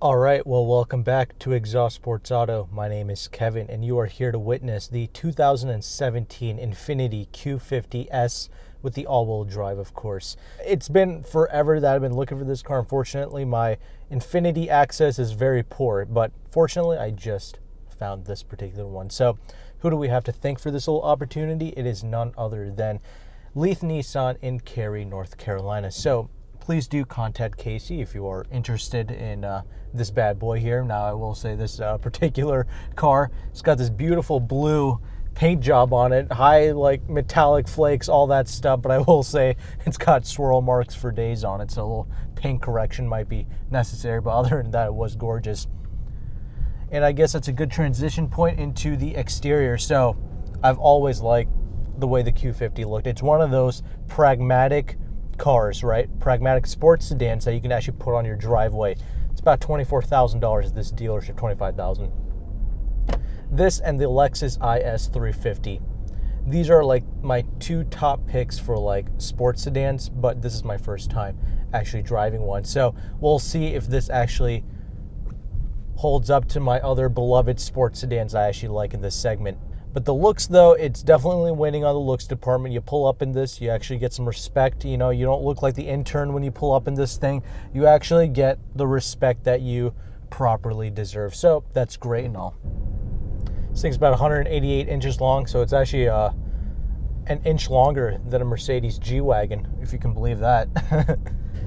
All right, well, welcome back to Exhaust Sports Auto. My name is Kevin, and you are here to witness the 2017 Infiniti Q50s with the all-wheel drive, of course. It's been forever that I've been looking for this car. Unfortunately, my Infiniti access is very poor, but fortunately, I just found this particular one. So who do we have to thank for this little opportunity? It is none other than Leith Nissan in Cary, North Carolina. So please do contact Casey if you are interested in this bad boy here. Now, I will say this particular car, it's got this beautiful blue paint job on it, high like metallic flakes, all that stuff, but I will say it's got swirl marks for days on it, so a little paint correction might be necessary, but other than that, it was gorgeous. And I guess that's a good transition point into the exterior. So I've always liked the way the Q50 looked. It's one of those pragmatic cars, right? Pragmatic sports sedans that you can actually put on your driveway. It's about $24,000 at this dealership, $25,000. This and the Lexus IS 350. These are like my two top picks for like sports sedans, but this is my first time actually driving one. So we'll see if this actually holds up to my other beloved sports sedans I actually like in this segment. But the looks, though, it's definitely winning on the looks department. You pull up in this, you actually get some respect. You know, you don't look like the intern when you pull up in this thing. You actually get the respect that you properly deserve. So that's great and all. This thing's about 188 inches long, so it's actually an inch longer than a Mercedes G-Wagon, if you can believe that.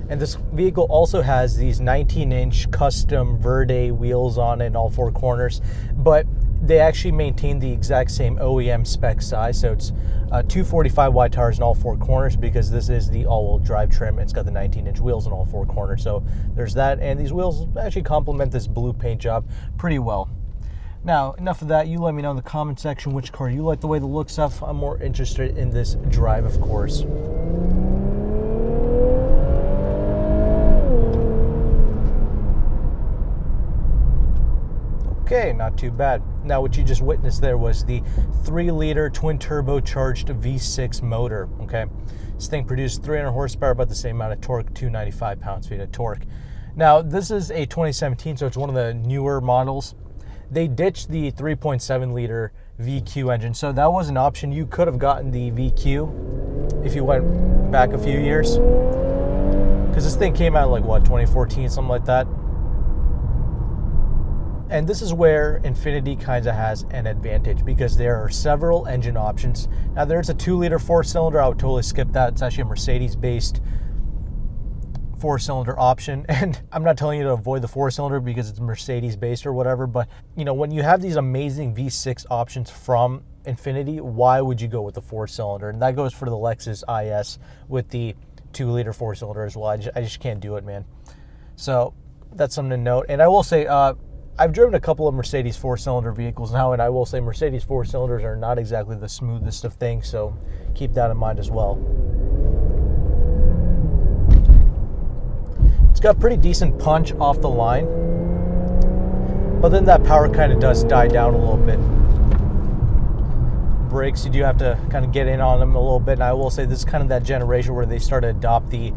And this vehicle also has these 19-inch custom Blvd wheels on it in all four corners, but they actually maintain the exact same OEM spec size, so it's 245 wide tires in all four corners because this is the all-wheel drive trim. It's got the 19-inch wheels in all four corners, so there's that, and these wheels actually complement this blue paint job pretty well. Now, enough of that. You let me know in the comment section which car you like the way the looks of. I'm more interested in this drive, of course. Okay, not too bad. Now, what you just witnessed there was the 3-liter twin-turbocharged V6 motor, okay? This thing produced 300 horsepower, about the same amount of torque, 295 pounds-feet of torque. Now, this is a 2017, so it's one of the newer models. They ditched the 3.7-liter VQ engine, so that was an option. You could have gotten the VQ if you went back a few years, because this thing came out in, like, what, 2014, something like that? And this is where Infiniti kind of has an advantage because there are several engine options. Now, there's a 2-liter 4-cylinder. I would totally skip that. It's actually a Mercedes-based 4-cylinder option. And I'm not telling you to avoid the 4-cylinder because it's Mercedes-based or whatever. But, you know, when you have these amazing V6 options from Infiniti, why would you go with the 4-cylinder? And that goes for the Lexus IS with the 2-liter 4-cylinder as well. I just can't do it, man. So that's something to note. And I will say, I've driven a couple of Mercedes 4-cylinder vehicles now, and I will say Mercedes 4-cylinders are not exactly the smoothest of things, so keep that in mind as well. It's got pretty decent punch off the line, but then that power kind of does die down a little bit. Brakes, you do have to kind of get in on them a little bit, and I will say this is kind of that generation where they start to adopt the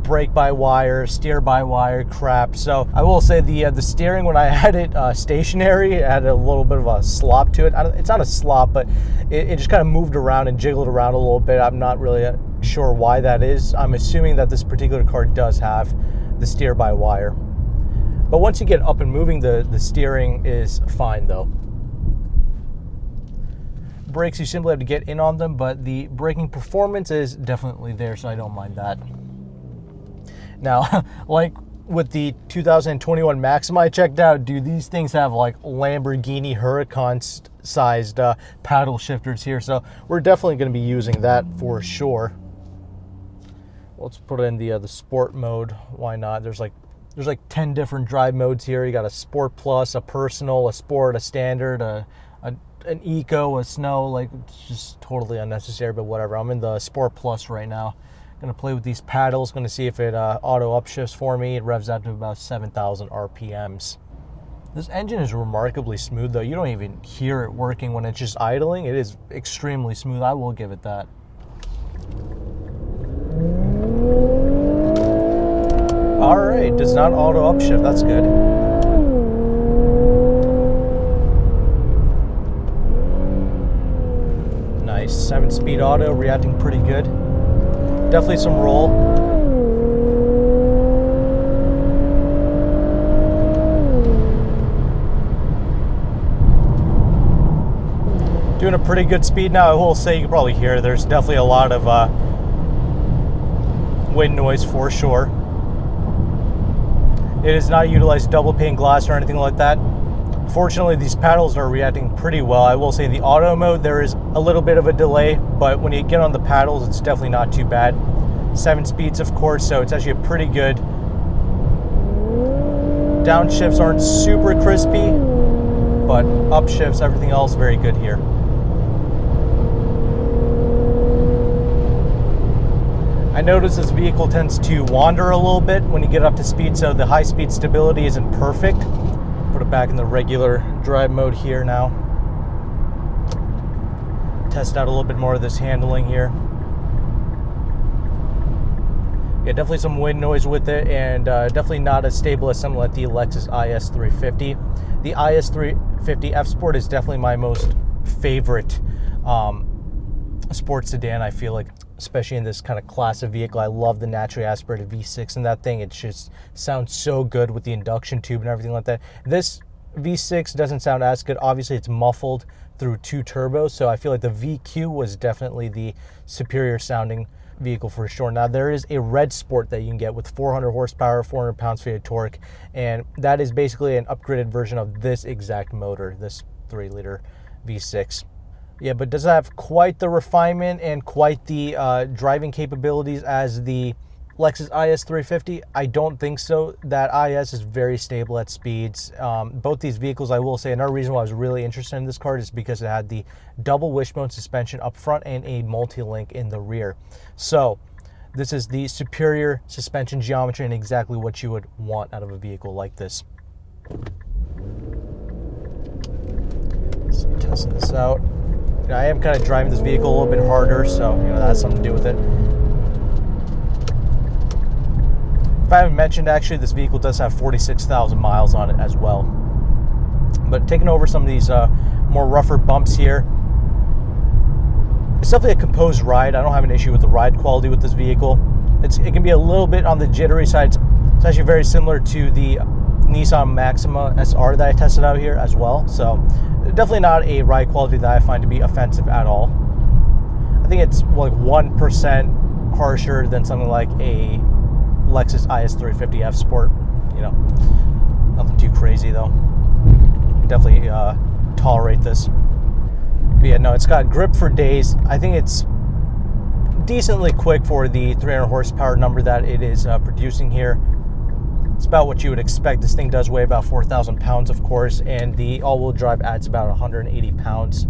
brake-by-wire, steer-by-wire crap. So I will say the steering, when I had it stationary, it had a little bit of a slop to it. It's not a slop, but it just kind of moved around and jiggled around a little bit. I'm not really sure why that is. I'm assuming that this particular car does have the steer-by-wire. But once you get up and moving, the steering is fine, though. Brakes, you simply have to get in on them, but the braking performance is definitely there, so I don't mind that. Now, like with the 2021 Maxima I checked out, dude, these things have like Lamborghini Huracan-sized paddle shifters here, so we're definitely going to be using that for sure. Let's put it in the sport mode. Why not? There's like 10 different drive modes here. You got a Sport Plus, a Personal, a Sport, a Standard, an Eco, a Snow. Like, it's just totally unnecessary, but whatever. I'm in the Sport Plus right now. Going to play with these paddles, going to see if it auto upshifts for me. It revs out to about 7,000 RPMs. This engine is remarkably smooth, though. You don't even hear it working when it's just idling. It is extremely smooth. I will give it that. All right, does not auto upshift. That's good. Nice, 7-speed auto, reacting pretty good. Definitely some roll. Doing a pretty good speed now. I will say, you can probably hear there's definitely a lot of wind noise for sure. It is not utilized double pane glass or anything like that. Fortunately, these paddles are reacting pretty well. I will say in the auto mode, there is a little bit of a delay, but when you get on the paddles, it's definitely not too bad. 7 speeds, of course, so it's actually a pretty good. Downshifts aren't super crispy, but upshifts, everything else, very good here. I notice this vehicle tends to wander a little bit when you get up to speed, so the high speed stability isn't perfect. Put it back in the regular drive mode here now. Test out a little bit more of this handling here. Yeah, definitely some wind noise with it, and definitely not as stable as something like the Lexus IS 350. The IS 350 F Sport is definitely my most favorite sports sedan, I feel like, especially in this kind of class of vehicle. I love the naturally aspirated V6 in that thing. It just sounds so good with the induction tube and everything like that. This V6 doesn't sound as good. Obviously, it's muffled through 2 turbos, so I feel like the VQ was definitely the superior sounding vehicle for sure. Now, there is a red Sport that you can get with 400 horsepower, 400 pounds-feet of torque, and that is basically an upgraded version of this exact motor, this 3-liter V6. Yeah, but does it have quite the refinement and quite the driving capabilities as the Lexus IS 350? I don't think so. That IS is very stable at speeds. Both these vehicles, I will say, another reason why I was really interested in this car is because it had the double wishbone suspension up front and a multi-link in the rear. So this is the superior suspension geometry and exactly what you would want out of a vehicle like this. So testing this out. I am kind of driving this vehicle a little bit harder, so that has something to do with it. If I haven't mentioned, actually, this vehicle does have 46,000 miles on it as well. But taking over some of these more rougher bumps here, it's definitely a composed ride. I don't have an issue with the ride quality with this vehicle. It can be a little bit on the jittery side. It's actually very similar to the Nissan Maxima SR that I tested out here as well. So definitely not a ride quality that I find to be offensive at all. I think it's like 1% harsher than something like a Lexus IS 350 F Sport. Nothing too crazy though. Definitely tolerate this. But yeah, no, it's got grip for days. I think it's decently quick for the 300 horsepower number that it is producing here. It's about what you would expect. This thing does weigh about 4,000 pounds, of course, and the all-wheel drive adds about 180 pounds.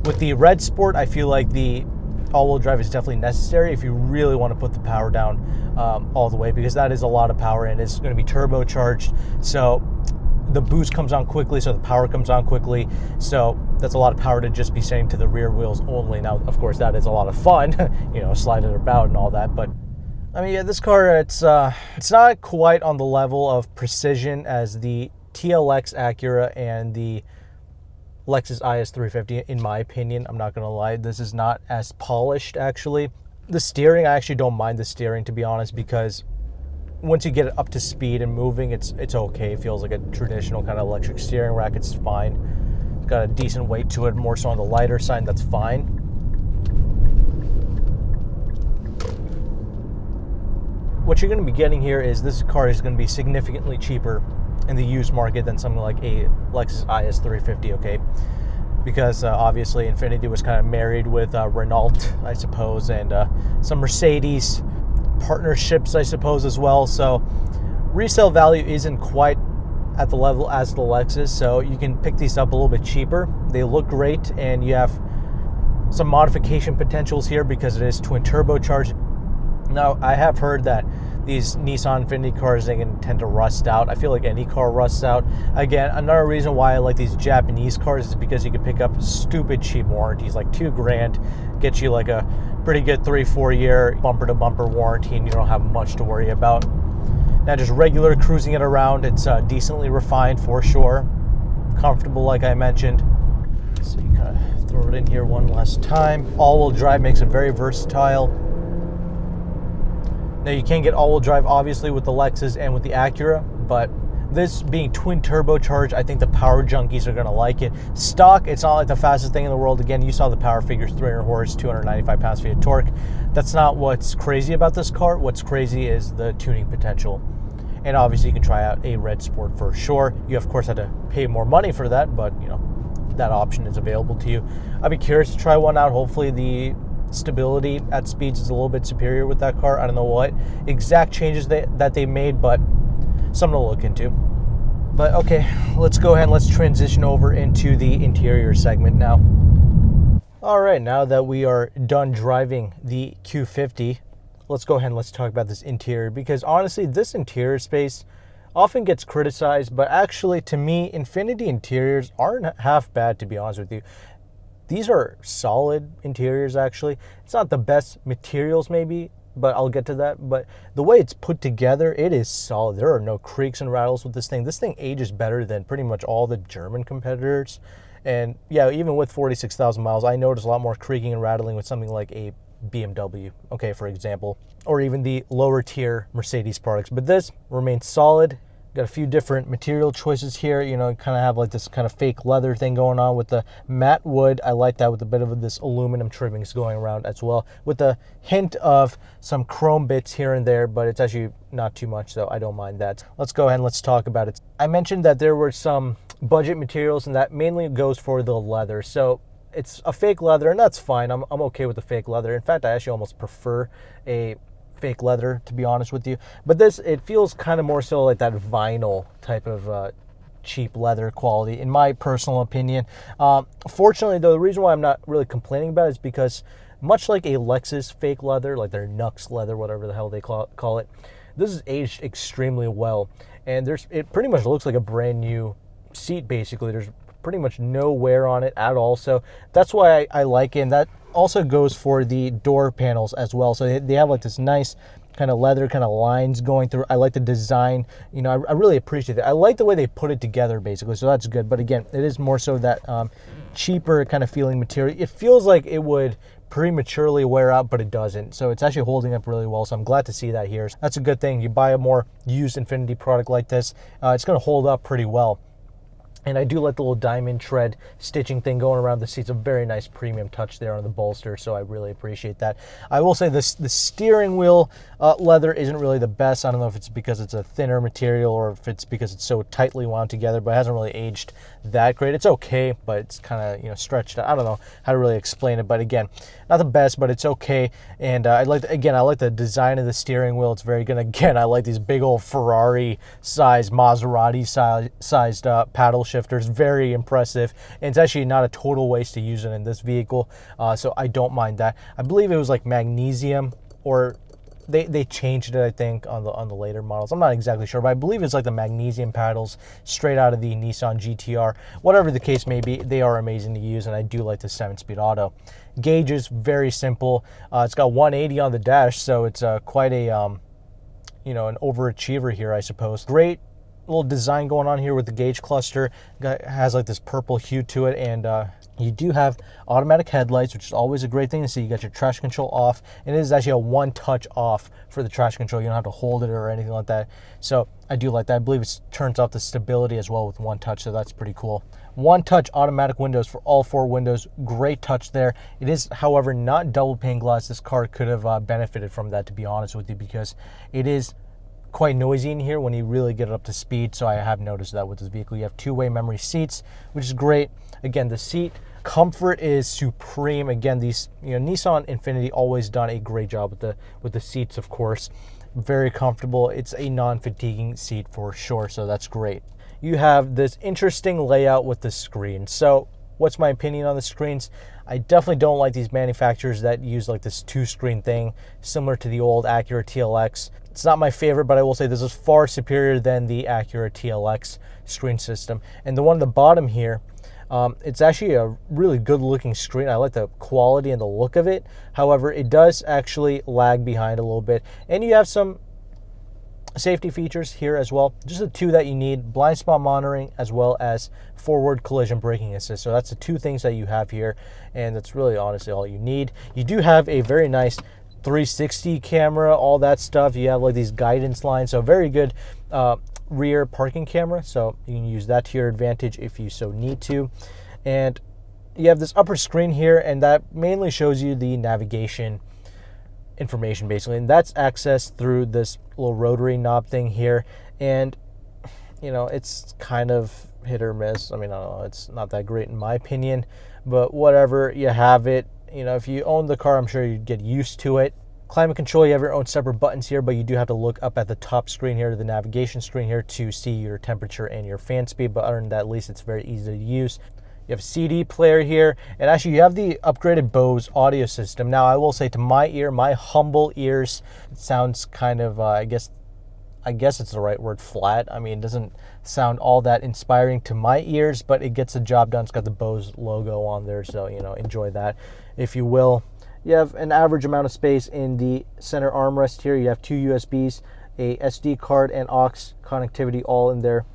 With the red Sport, I feel like the all-wheel drive is definitely necessary if you really want to put the power down all the way, because that is a lot of power and it's going to be turbocharged. So the boost comes on quickly, so the power comes on quickly. So that's a lot of power to just be sending to the rear wheels only. Now, of course, that is a lot of fun, slide it about and all that, but I mean, yeah, this car, it's not quite on the level of precision as the TLX Acura and the Lexus IS 350, in my opinion. I'm not going to lie. This is not as polished, actually. The steering, I actually don't mind the steering, to be honest, because once you get it up to speed and moving, it's okay. It feels like a traditional kind of electric steering rack. It's fine. It's got a decent weight to it, more so on the lighter side. That's fine. What you're going to be getting here is this car is going to be significantly cheaper in the used market than something like a Lexus IS 350, okay? Because obviously Infiniti was kind of married with Renault, I suppose, and some Mercedes partnerships, I suppose, as well. So resale value isn't quite at the level as the Lexus, so you can pick these up a little bit cheaper. They look great, and you have some modification potentials here because it is twin turbocharged. Now, I have heard that these Nissan Infiniti cars, they can tend to rust out. I feel like any car rusts out. Again, another reason why I like these Japanese cars is because you can pick up stupid cheap warranties, like $2,000, get you like a pretty good 3-4 year bumper-to-bumper warranty, and you don't have much to worry about. Now, just regular cruising it around, it's decently refined for sure. Comfortable, like I mentioned. So you kind of throw it in here one last time. All-wheel drive makes it very versatile. Now you can get all-wheel drive obviously with the Lexus and with the Acura, but this being twin turbocharged, I think the power junkies are going to like it. Stock, it's not like the fastest thing in the world. Again, you saw the power figures, 300 horse, 295 pounds-feet of torque. That's not what's crazy about this car. What's crazy is the tuning potential. And obviously you can try out a red Sport for sure. You of course had to pay more money for that, but you know, that option is available to you. I'd be curious to try one out. Hopefully the stability at speeds is a little bit superior with that car. I don't know what exact changes that they made, but something to look into. But okay, let's go ahead and let's transition over into the interior segment now. All right, now that we are done driving the Q50, let's go ahead and let's talk about this interior, because honestly, this interior space often gets criticized, but actually to me, Infiniti interiors aren't half bad, to be honest with you. These are solid interiors actually. It's not the best materials maybe, but I'll get to that. But the way it's put together, it is solid. There are no creaks and rattles with this thing. This thing ages better than pretty much all the German competitors. And yeah, even with 46,000 miles, I noticed a lot more creaking and rattling with something like a BMW, okay, for example, or even the lower tier Mercedes products. But this remains solid. Got a few different material choices here. You know, kind of have like this kind of fake leather thing going on with the matte wood. I like that with a bit of this aluminum trimmings going around as well, with a hint of some chrome bits here and there, but it's actually not too much, so I don't mind that. Let's go ahead and let's talk about it. I mentioned that there were some budget materials, and that mainly goes for the leather. So it's a fake leather, and that's fine. I'm okay with the fake leather. In fact, I actually almost prefer a fake leather, to be honest with you. But this, it feels kind of more so like that vinyl type of cheap leather quality, in my personal opinion. Fortunately, though, the reason why I'm not really complaining about it is because much like a Lexus fake leather, like their Nux leather, whatever the hell they call it, this is aged extremely well. And it pretty much looks like a brand new seat, basically. There's pretty much no wear on it at all, so that's why I like it. And that also goes for the door panels as well. So they have like this nice kind of leather kind of lines going through. I like the design, you know, I really appreciate it. I like the way they put it together, basically, so that's good. But again, it is more so that cheaper kind of feeling material. It feels like it would prematurely wear out, but it doesn't. So it's actually holding up really well, so I'm glad to see that here. That's a good thing. You buy a more used Infiniti product like this, it's going to hold up pretty well. And I do like the little diamond tread stitching thing going around the seats. A very nice premium touch there on the bolster, so I really appreciate that. I will say this, the steering wheel leather isn't really the best. I don't know if it's because it's a thinner material or if it's because it's so tightly wound together, but it hasn't really aged that great. It's okay, but it's kind of, you know, stretched out. I don't know how to really explain it, but again, not the best, but it's okay. And I like the design of the steering wheel. It's very good. Again, I like these big old Ferrari-sized, Maserati-sized paddle shifters. Very impressive, and it's actually not a total waste to use it in this vehicle, so I don't mind that. I believe it was like magnesium, or they changed it, I think, on the later models. I'm not exactly sure, but I believe it's like the magnesium paddles straight out of the Nissan GTR. Whatever the case may be, they are amazing to use, and I do like the 7-speed auto. Gauge is very simple. It's got 180 on the dash, so it's quite a you know, an overachiever here, I suppose. Great little design going on here with the gauge cluster. It has like this purple hue to it, and you do have automatic headlights, which is always a great thing to see. You got your traction control off, and it is actually a one-touch off for the traction control. You don't have to hold it or anything like that, so I do like that. I believe it turns off the stability as well with one touch, so that's pretty cool. One-touch automatic windows for all 4 windows. Great touch there. It is, however, not double pane glass. This car could have benefited from that, to be honest with you, because it is quite noisy in here when you really get it up to speed. So I have noticed that with this vehicle. You have 2-way memory seats, which is great. Again, the seat comfort is supreme. Again, these, you know, Nissan Infiniti always done a great job with the seats, of course. Very comfortable. It's a non-fatiguing seat for sure, so that's great. You have this interesting layout with the screen. So what's my opinion on the screens? I definitely don't like these manufacturers that use like this 2-screen thing, similar to the old Acura TLX. It's not my favorite, but I will say this is far superior than the Acura TLX screen system. And the one at the bottom here, it's actually a really good looking screen. I like the quality and the look of it. However, it does actually lag behind a little bit, and you have some Safety features here as well, just the two that you need: blind spot monitoring as well as forward collision braking assist. So that's the two things that you have here, and that's really honestly all you need. You do have a very nice 360 camera, all that stuff. You have like these guidance lines, so very good rear parking camera, so you can use that to your advantage if you so need to. And you have this upper screen here, and that mainly shows you the navigation information basically, and that's accessed through this little rotary knob thing here. And you know, it's kind of hit or miss. I mean, I don't know, it's not that great in my opinion, but whatever, you have it. You know, if you own the car, I'm sure you'd get used to it. Climate control, you have your own separate buttons here, but you do have to look up at the top screen here, the navigation screen here, to see your temperature and your fan speed. But other than that, at least it's very easy to use. You have a CD player here, and actually you have the upgraded Bose audio system. Now, I will say, to my ear, my humble ears, it sounds kind of, I guess it's the right word, flat. I mean, it doesn't sound all that inspiring to my ears, but it gets the job done. It's got the Bose logo on there, so, you know, enjoy that if you will. You have an average amount of space in the center armrest here. You have two USBs, a SD card, and aux connectivity all in there.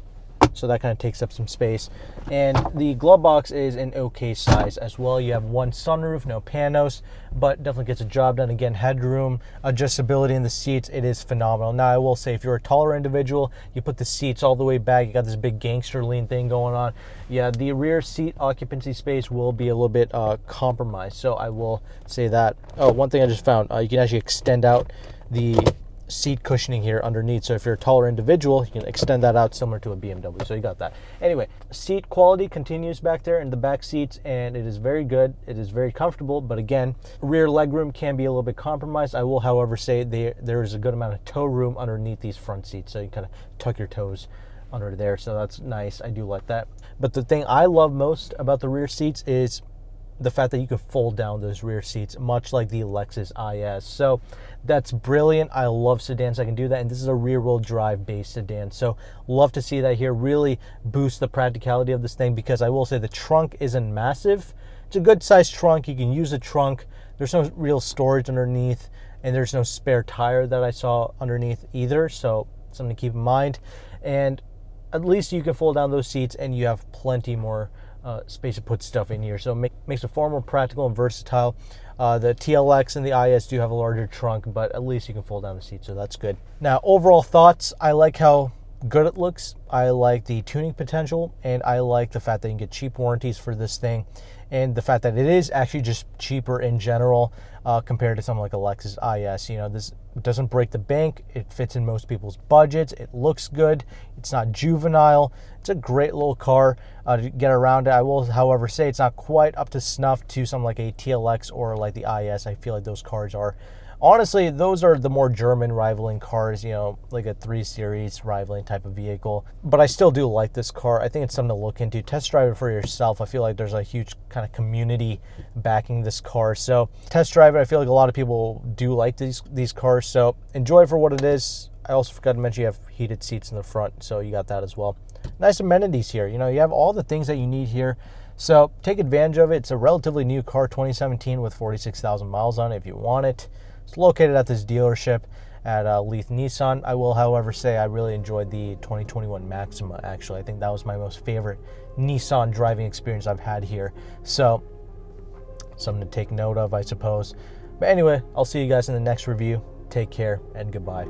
So that kind of takes up some space. And the glove box is an okay size as well. You have one sunroof, no panos, but definitely gets a job done. Again, headroom, adjustability in the seats, it is phenomenal. Now, I will say, if you're a taller individual, you put the seats all the way back, you got this big gangster lean thing going on. Yeah, the rear seat occupancy space will be a little bit compromised. So I will say that. Oh, one thing I just found, you can actually extend out the seat cushioning here underneath, so if you're a taller individual, you can extend that out similar to a BMW. So you got that. Anyway, seat quality continues back there in the back seats, and it is very good. It is very comfortable, but again, rear legroom can be a little bit compromised. I will, however, say there is a good amount of toe room underneath these front seats, so you kind of tuck your toes under there, so that's nice. I do like that. But the thing I love most about the rear seats is the fact that you can fold down those rear seats, much like the Lexus IS. So that's brilliant. I love sedans that can do that, and this is a rear-wheel drive based sedan, so love to see that here. Really boost the practicality of this thing, because I will say the trunk isn't massive. It's a good sized trunk. You can use the trunk. There's no real storage underneath, and there's no spare tire that I saw underneath either, so something to keep in mind. And at least you can fold down those seats, and you have plenty more space to put stuff in here, so makes it far more practical and versatile. The TLX and the IS do have a larger trunk, but at least you can fold down the seat, so that's good. Now, overall thoughts, I like how good it looks. I like the tuning potential, and I like the fact that you can get cheap warranties for this thing, and the fact that it is actually just cheaper in general compared to something like a Lexus IS. You know, this doesn't break the bank. It fits in most people's budgets. It looks good. It's not juvenile. It's a great little car to get around it. I will, however, say it's not quite up to snuff to something like a TLX or like the IS. I feel like those cars are, honestly, those are the more German rivaling cars, you know, like a 3 Series rivaling type of vehicle. But I still do like this car. I think it's something to look into. Test drive it for yourself. I feel like there's a huge kind of community backing this car. So test drive it. I feel like a lot of people do like these cars. So enjoy it for what it is. I also forgot to mention you have heated seats in the front, so you got that as well. Nice amenities here. You know, you have all the things that you need here. So take advantage of it. It's a relatively new car, 2017, with 46,000 miles on it if you want it. It's located at this dealership at Leith Nissan. I will, however, say I really enjoyed the 2021 Maxima, actually. I think that was my most favorite Nissan driving experience I've had here. So, something to take note of, I suppose. But anyway, I'll see you guys in the next review. Take care, and goodbye.